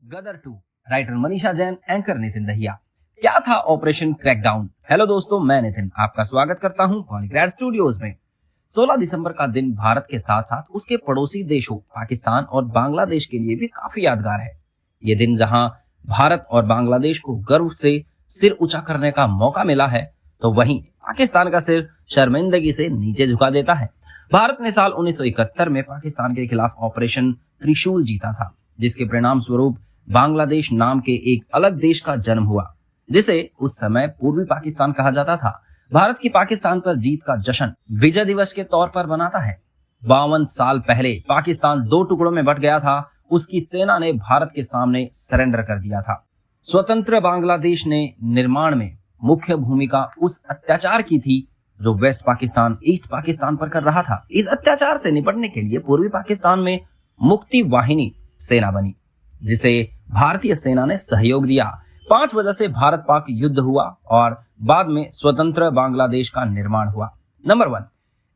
गदर 2, writer Manisha Jain, anchor Nitin Dahiya. क्या था operation crackdown? Hello दोस्तों, मैं नितिन आपका स्वागत करता हूं पॉलीग्राफ स्टूडियोज में। 16 दिसंबर का दिन भारत के साथ साथ उसके पड़ोसी देशों पाकिस्तान और बांग्लादेश के लिए भी काफी यादगार है। ये दिन जहां भारत और बांग्लादेश को गर्व से सिर ऊंचा करने का मौका मिला है, तो वहीं पाकिस्तान का सिर शर्मिंदगी से नीचे झुका देता है। भारत ने साल 1971 में पाकिस्तान के खिलाफ ऑपरेशन त्रिशूल जीता था, जिसके परिणाम स्वरूप बांग्लादेश नाम के एक अलग देश का जन्म हुआ, जिसे उस समय पूर्वी पाकिस्तान कहा जाता था। भारत की पाकिस्तान पर जीत का जश्न विजय दिवस के तौर पर मनाता है। 52 साल पहले पाकिस्तान 2 टुकड़ों में बंट गया था। उसकी सेना ने भारत के सामने सरेंडर कर दिया था। स्वतंत्र बांग्लादेश ने निर्माण में मुख्य भूमिका उस अत्याचार की थी जो वेस्ट पाकिस्तान ईस्ट पाकिस्तान पर कर रहा था। इस अत्याचार से निपटने के लिए पूर्वी पाकिस्तान में मुक्ति वाहिनी सेना बनी, जिसे भारतीय सेना ने सहयोग दिया। 5 वजह से भारत पाक युद्ध हुआ और बाद में स्वतंत्र बांग्लादेश का निर्माण हुआ। नंबर 1,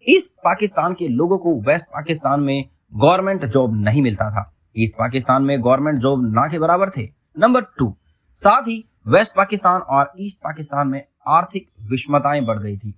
ईस्ट पाकिस्तान के लोगों को वेस्ट पाकिस्तान में गवर्नमेंट जॉब नहीं मिलता था। ईस्ट पाकिस्तान में गवर्नमेंट जॉब ना के बराबर थे। नंबर 2, साथ ही वेस्ट पाकिस्तान और ईस्ट पाकिस्तान में आर्थिक विषमताएं बढ़ गई थी।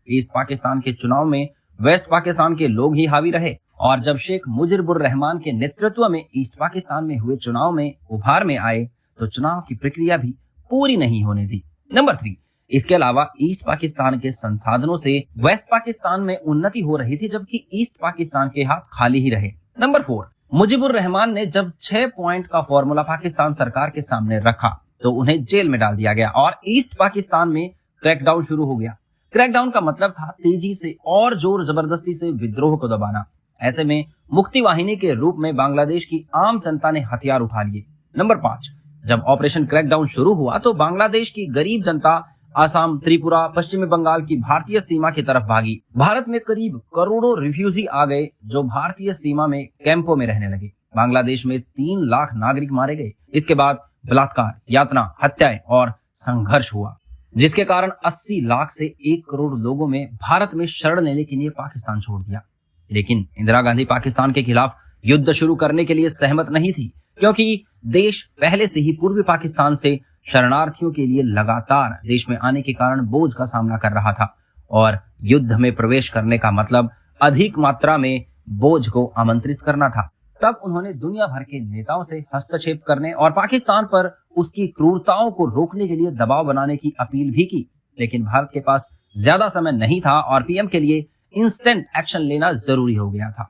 ईस्ट पाकिस्तान के चुनाव में वेस्ट पाकिस्तान के लोग ही हावी रहे, और जब शेख मुजीबुर रहमान के नेतृत्व में ईस्ट पाकिस्तान में हुए चुनाव में उभार में आए, तो चुनाव की प्रक्रिया भी पूरी नहीं होने दी। नंबर 3, इसके अलावा ईस्ट पाकिस्तान के संसाधनों से वेस्ट पाकिस्तान में उन्नति हो रही थी, जबकि ईस्ट पाकिस्तान के हाथ खाली ही रहे। नंबर 4, मुजीबुर रहमान ने जब 6 पॉइंट का फॉर्मूला पाकिस्तान सरकार के सामने रखा, तो उन्हें जेल में डाल दिया गया और ईस्ट पाकिस्तान में क्रैकडाउन शुरू हो गया। क्रैकडाउन का मतलब था तेजी से और जोर जबरदस्ती से विद्रोह को दबाना। ऐसे में मुक्ति वाहिनी के रूप में बांग्लादेश की आम जनता ने हथियार उठा लिए। नंबर 5, जब ऑपरेशन क्रैकडाउन शुरू हुआ, तो बांग्लादेश की गरीब जनता असम, त्रिपुरा, पश्चिमी बंगाल की भारतीय सीमा की तरफ भागी। भारत में करीब करोड़ों रिफ्यूजी आ गए, जो भारतीय सीमा में कैंपों में रहने लगे। बांग्लादेश में 3 लाख नागरिक मारे गए। इसके बाद बलात्कार, यातना, हत्याएं और संघर्ष हुआ, जिसके कारण 80 लाख से 1 करोड़ लोगों में भारत में शरण लेने के लिए पाकिस्तान छोड़ दिया। लेकिन इंदिरा गांधी पाकिस्तान के खिलाफ युद्ध शुरू करने के लिए सहमत नहीं थी, क्योंकि देश पहले से ही पूर्वी पाकिस्तान से शरणार्थियों के लिए लगातार देश में आने के कारण बोझ का सामना कर रहा था, और युद्ध में प्रवेश करने का मतलब अधिक मात्रा में बोझ को आमंत्रित करना था। तब उन्होंने दुनिया भर के नेताओं से हस्तक्षेप करने और पाकिस्तान पर उसकी क्रूरताओं को रोकने के लिए दबाव बनाने की अपील भी की। लेकिन भारत के पास ज्यादा समय नहीं था और पीएम के लिए इंस्टेंट एक्शन लेना जरूरी हो गया था।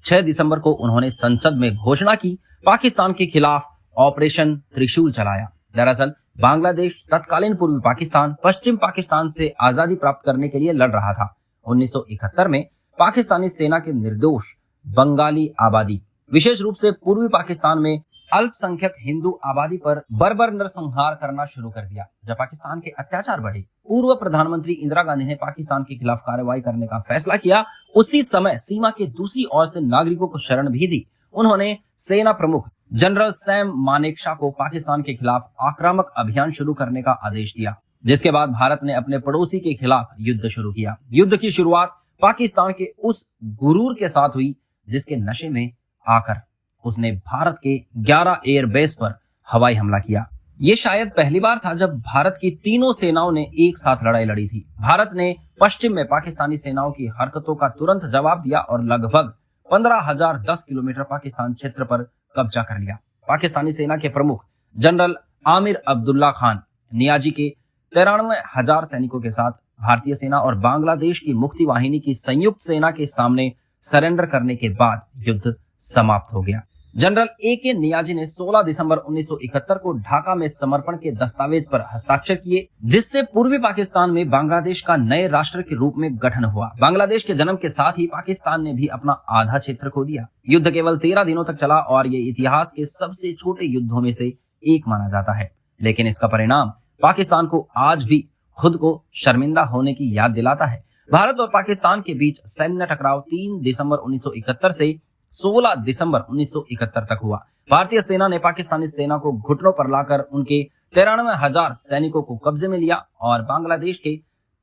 6 दिसंबर को उन्होंने संसद में घोषणा की, पाकिस्तान के खिलाफ ऑपरेशन त्रिशूल चलाया। दरअसल बांग्लादेश तत्कालीन पूर्वी पाकिस्तान पश्चिम पाकिस्तान से आजादी प्राप्त करने के लिए लड़ रहा था। 1971 में पाकिस्तानी सेना के निर्दोष बंगाली आबादी, विशेष रूप से पूर्वी पाकिस्तान में अल्पसंख्यक हिंदू आबादी पर बर्बर नरसंहार करना शुरू कर दिया। जब पाकिस्तान के अत्याचार बढ़े, पूर्व प्रधानमंत्री इंदिरा गांधी ने पाकिस्तान के खिलाफ कार्रवाई करने का फैसला किया। उसी समय सीमा के दूसरी ओर से नागरिकों को शरण भी दी। उन्होंने सेना प्रमुख जनरल सैम मानेकशॉ को पाकिस्तान के खिलाफ आक्रामक अभियान शुरू करने का आदेश दिया, जिसके बाद भारत ने अपने पड़ोसी के खिलाफ युद्ध शुरू किया। युद्ध की शुरुआत पाकिस्तान के उस गुरूर के साथ हुई, जिसके नशे में आकर उसने भारत के 11 एयरबेस पर हवाई हमला किया। ये शायद पहली बार था जब भारत की तीनों सेनाओं ने एक साथ लड़ाई लड़ी थी। भारत ने पश्चिम में पाकिस्तानी सेनाओं की हरकतों का तुरंत जवाब दिया और लगभग 15,010 किलोमीटर पाकिस्तान क्षेत्र पर कब्जा कर लिया। पाकिस्तानी सेना के प्रमुख जनरल आमिर अब्दुल्ला खान नियाजी के 93,000 सैनिकों के साथ भारतीय सेना और बांग्लादेश की मुक्ति वाहिनी की संयुक्त सेना के सामने सरेंडर करने के बाद युद्ध समाप्त हो गया। General A K. नियाजी ने 16 दिसंबर 1971 को ढाका में समर्पण के दस्तावेज पर हस्ताक्षर किए, जिससे पूर्वी पाकिस्तान में बांग्लादेश का नए राष्ट्र के रूप में गठन हुआ। बांग्लादेश के जन्म के साथ ही पाकिस्तान ने भी अपना आधा क्षेत्र खो दिया। युद्ध केवल 13 दिनों तक चला और ये इतिहास के सबसे छोटे युद्धों में से एक माना जाता है। लेकिन इसका परिणाम पाकिस्तान को आज भी खुद को शर्मिंदा होने की याद दिलाता है। भारत और पाकिस्तान के बीच सैन्य टकराव 3 दिसंबर 1971 से 16 दिसंबर 1971 तक हुआ। भारतीय सेना ने पाकिस्तानी सेना को घुटनों पर लाकर उनके 93,000 सैनिकों को कब्जे में लिया और बांग्लादेश के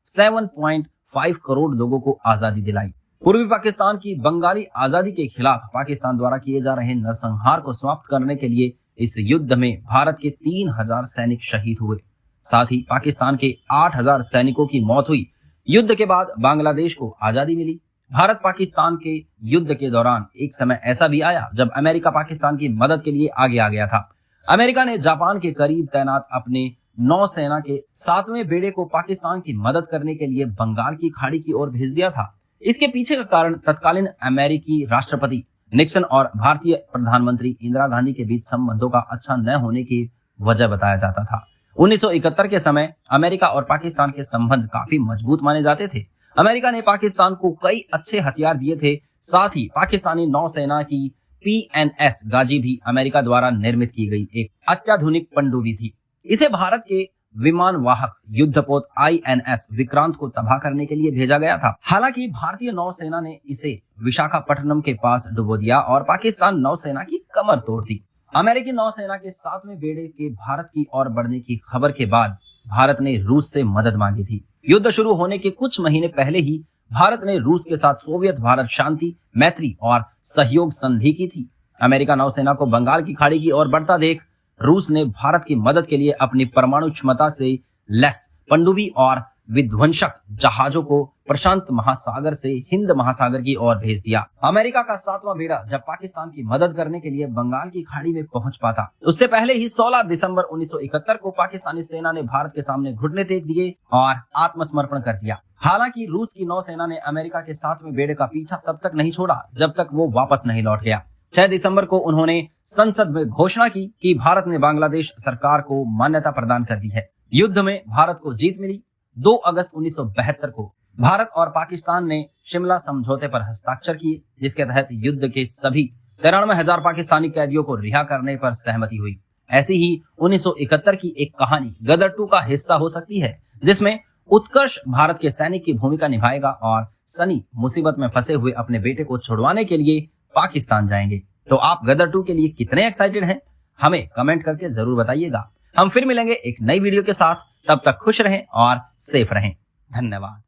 7.5 करोड़ लोगों को आजादी दिलाई। पूर्वी पाकिस्तान की बंगाली आजादी के खिलाफ पाकिस्तान द्वारा किए जा रहे नरसंहार को समाप्त करने के लिए इस युद्ध में भारत के 3000 सैनिक शहीद हुए। साथ ही पाकिस्तान के 8000 सैनिकों की मौत हुई। युद्ध के बाद बांग्लादेश को आजादी मिली। भारत पाकिस्तान के युद्ध के दौरान एक समय ऐसा भी आया जब अमेरिका पाकिस्तान की मदद के लिए आगे आ गया था। अमेरिका ने जापान के करीब तैनात अपने नौसेना के 7वें बेड़े को पाकिस्तान की मदद करने के लिए बंगाल की खाड़ी की ओर भेज दिया था। इसके पीछे का कारण तत्कालीन अमेरिकी राष्ट्रपति निक्सन और भारतीय प्रधानमंत्री इंदिरा गांधी के बीच संबंधों का अच्छा न होने की वजह बताया जाता था। 1971 के समय अमेरिका और पाकिस्तान के संबंध काफी मजबूत माने जाते थे। अमेरिका ने पाकिस्तान को कई अच्छे हथियार दिए थे। साथ ही पाकिस्तानी नौसेना की PNS गाजी भी अमेरिका द्वारा निर्मित की गई एक अत्याधुनिक पनडुब्बी थी। इसे भारत के विमान वाहक युद्धपोत INS विक्रांत को तबाह करने के लिए भेजा गया था। हालांकि भारतीय नौसेना ने इसे विशाखापट्टनम के पास डुबो दिया और पाकिस्तान नौसेना की कमर तोड़ दी। अमेरिकी नौसेना के 7वें बेड़े के भारत की ओर बढ़ने की खबर के बाद भारत ने रूस से मदद मांगी थी। युद्ध शुरू होने के कुछ महीने पहले ही भारत ने रूस के साथ सोवियत भारत शांति, मैत्री और सहयोग संधि की थी। अमेरिका नौसेना को बंगाल की खाड़ी की ओर बढ़ता देख रूस ने भारत की मदद के लिए अपनी परमाणु क्षमता से लैस पनडुब्बी और विध्वंसक जहाजों को प्रशांत महासागर से हिंद महासागर की ओर भेज दिया। अमेरिका का 7वां बेड़ा जब पाकिस्तान की मदद करने के लिए बंगाल की खाड़ी में पहुंच पाता, उससे पहले ही 16 दिसंबर 1971 को पाकिस्तानी सेना ने भारत के सामने घुटने टेक दिए और आत्मसमर्पण कर दिया। हालांकि रूस की नौसेना ने अमेरिका के 7वें बेड़े का पीछा तब तक नहीं छोड़ा जब तक वो वापस नहीं लौट गया। 6 दिसंबर को उन्होंने संसद में घोषणा की कि भारत ने बांग्लादेश सरकार को मान्यता प्रदान कर दी है। युद्ध में भारत को जीत मिली। 2 अगस्त 1972 को भारत और पाकिस्तान ने शिमला समझौते पर हस्ताक्षर किए, जिसके तहत युद्ध के सभी 93,000 पाकिस्तानी कैदियों को रिहा करने पर सहमति हुई। ऐसी ही 1971 की एक कहानी गदर 2 का हिस्सा हो सकती है, जिसमें उत्कर्ष भारत के सैनिक की भूमिका निभाएगा और सनी मुसीबत में फंसे हुए अपने बेटे को छुड़वाने के लिए पाकिस्तान जाएंगे। तो आप गदर 2 के लिए कितने एक्साइटेड हैं? हमें कमेंट करके जरूर बताइएगा। हम फिर मिलेंगे एक नई वीडियो के साथ। तब तक खुश रहें और सेफ रहें। धन्यवाद।